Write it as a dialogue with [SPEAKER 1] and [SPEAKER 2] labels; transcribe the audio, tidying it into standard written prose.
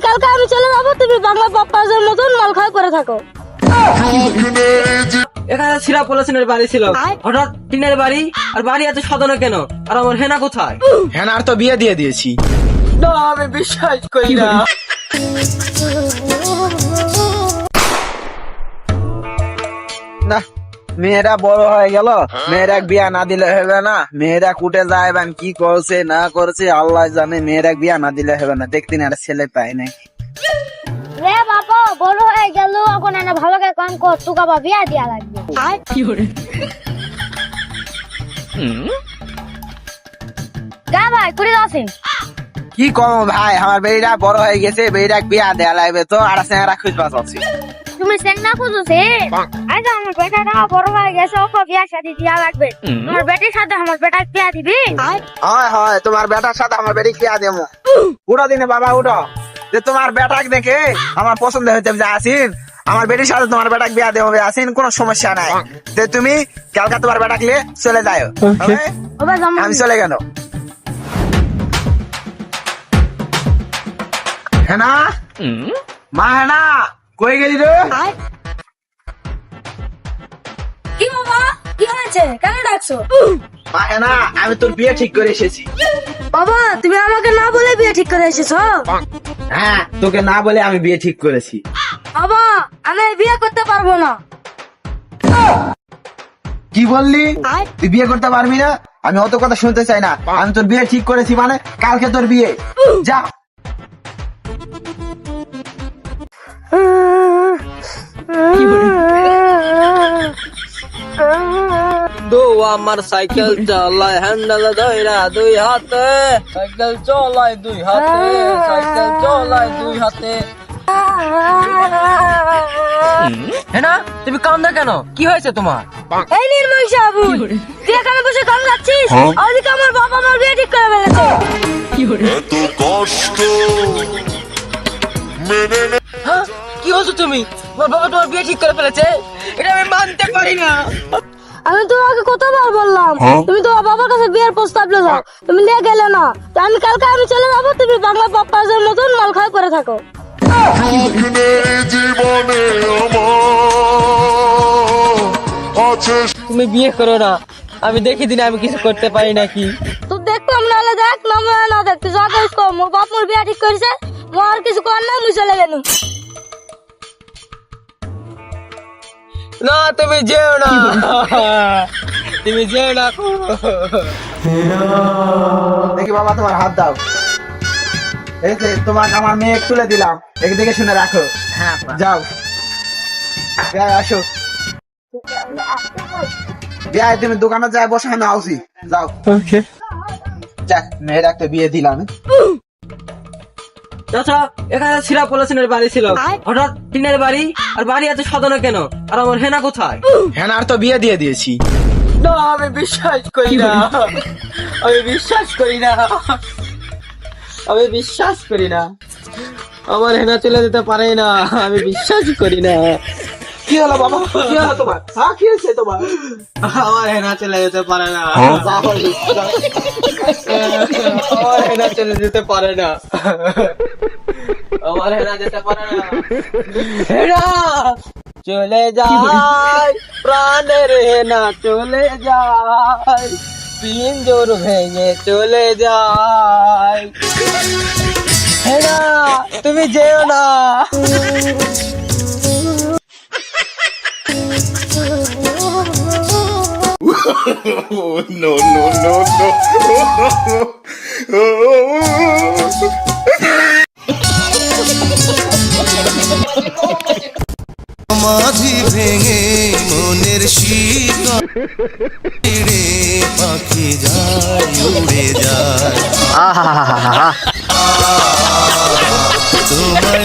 [SPEAKER 1] কালকে আমি চলে যাবো, তুমি বাংলা পাপ্পাজের মতন মাল খাই করে থাকো।
[SPEAKER 2] এখানে সিরা পলাশিনের বাড়ি ছিল, হঠাৎ টিনের বাড়ি, আর বাড়ি এত সাজানো কেন? আর আমার হেনা কোথায়?
[SPEAKER 3] হেনার তো বিয়ে দিয়ে দিয়েছি।
[SPEAKER 2] না, আমি বিশ্বাস করি না।
[SPEAKER 3] না, মেয়েরা বড় হয়ে গেল, মেয়েরা বিয়া না দিলে হবে না। মেয়েরা কুটে যায় এবং কি করছে না করছে আল্লাহ জানে। মেয়েরা বিয়া না দিলে হবে না। দেখতে না একটা ছেলে পাই নাই।
[SPEAKER 1] রে বাবা, বড় হয়ে গেল, এখন এনে ভালো করে কাম কর, তোকে আবার বিয়া দিয়া লাগবে। গা ভাই করে আসেন।
[SPEAKER 3] কি কম ভাই, আমার বেড়িটা বড় হয়ে গেছে, বেড়িটা বিয়া দেয়া লাগবে তো। আর স্যাংরা খুঁজবা চাচ্ছি।
[SPEAKER 1] তুমি সেং না খুঁজছে, আজ আমার বেটাটা বড় হয়ে গেছে, ওকে বিয়া শাদি দিয়া লাগবে। তোমার বেটির সাথে আমার বেটা বিয়া দিবি?
[SPEAKER 3] হয় হয়, তোমার বেটার সাথে আমার বেটি বিয়া দেবো। উঠো দিনে বাবা উঠো, যে তোমার বেটাকে দেখে আমার পছন্দ হয়েছে যে আসিন, আমার বেটির সাথে তোমার বেটাকে বিয়া দেবো আসিন, কোনো সমস্যা নাই। যে তুমি কালকে তোমার বেটাকে নিয়ে চলে যাও। আমি চলে গেল। হেনা, মা হেনা, কই গেলি রে?
[SPEAKER 1] কি বাবা, কি হয়েছে, কেন ডাকছো?
[SPEAKER 3] মা হেনা, আমি তোর বিয়ে ঠিক করে এসেছি।
[SPEAKER 1] বাবা, তুমি আমাকে না বলে বিয়ে ঠিক করে এসেছো?
[SPEAKER 3] হ্যাঁ, তোকে না বলে আমি বিয়ে ঠিক করেছি।
[SPEAKER 1] বাবা, আমি বিয়ে করতে পারবো না।
[SPEAKER 3] কি বললি? তুই বিয়ে করতে পারবি না? আমি অত কথা শুনতে চাই না। আমি তোর বিয়ে ঠিক করেছি, মানে কালকে তোর বিয়ে। যা।
[SPEAKER 2] দো আমার সাইকেল চালায় হ্যান্ডেল ধইরা দুই হাতে, সাইকেল চলায় দুই হাতে, সাইকেল চলায় দুই হাতে। হেনা, তুমি কান্দা কেন? কি হয়েছে তোমার?
[SPEAKER 1] এই নির্মল সাবু, তুই এখানে বসে কান যাচ্ছিস? ওদিকে আমার বাবা আমার বিয়ে ঠিক করে ফেলেছে।
[SPEAKER 4] এত কষ্ট মেনে নে।
[SPEAKER 2] হ্যাঁ, কি বলছো তুমি? তোমার বাবা তোমার বিয়ে ঠিক করে ফেলেছে? এটা আমি মানতে পারি না।
[SPEAKER 1] আমি তোমাকে কতবার বললাম তুমি তোমার বাবার কাছে বিয়ের প্রস্তাব নিয়ে যাও, তুমি নিয়ে গেলে না। তো আমি কালকে আমি চলে যাবো, তুমি বাংলা পাপ্পাজের মতন মাল খাই করে থাকো।
[SPEAKER 4] জীবনে আমার আছে।
[SPEAKER 2] তুমি বিয়ে করো না, আমি দেখি দিনে আমি কিছু করতে পারি নাকি।
[SPEAKER 1] তো দেখলাম, নাহলে দেখ, না না দেখ, তুই যা করিস কর। মোর বাপ মোর বিয়ে ঠিক করেছে, মোর আর কিছু কর না, মুই চলে গেলুম।
[SPEAKER 2] না, তুমি যেও না, তুমি যেও না।
[SPEAKER 3] দেখি বাবা, তোমার হাত দাও। এই যে তোমাকে আমার মেয়ে তুলে দিলাম, একদিকে শুনে রাখো। হ্যাঁ, যাও। বিয়ায় আসো। বিয়ায় তুমি দোকানে যাই বসে, আমি আসি। যাও। যাক, মেয়ের একটা বিয়ে দিলাম।
[SPEAKER 2] চাচা, এখানে সিরা পলাশিনের বাড়ি ছিল, হঠাৎ টিনের বাড়ি, আর বাড়ি এত সাজানো কেন? আর আমার হেনা কোথায়?
[SPEAKER 3] হেনার তো বিয়ে দিয়ে দিয়েছি।
[SPEAKER 2] না, আমি বিশ্বাস করি না, আমি বিশ্বাস করি না, আমি বিশ্বাস করি না। আমার হেনা চলে যেতে পারে না, আমি বিশ্বাস করি না।
[SPEAKER 3] কি হলো বাবা? কি হলো তোমার? হ্যাঁ, কি হয়েছে তোমার?
[SPEAKER 2] আমার হেনা চলে যেতে পারে না, আমার হেনা চলে যেতে পারে না, আমার হেনা যেতে পারে না। হেনা চলে যায়, প্রাণের হেনা চলে যায়, পিঞ্জর ভেঙে চলে যায়। হেনা, তুমি যেও না।
[SPEAKER 4] No, no, no, no.
[SPEAKER 5] মাঝি ভেঙে মনের শিকড়ে পাখি যায় উড়ে যায়। তোমায়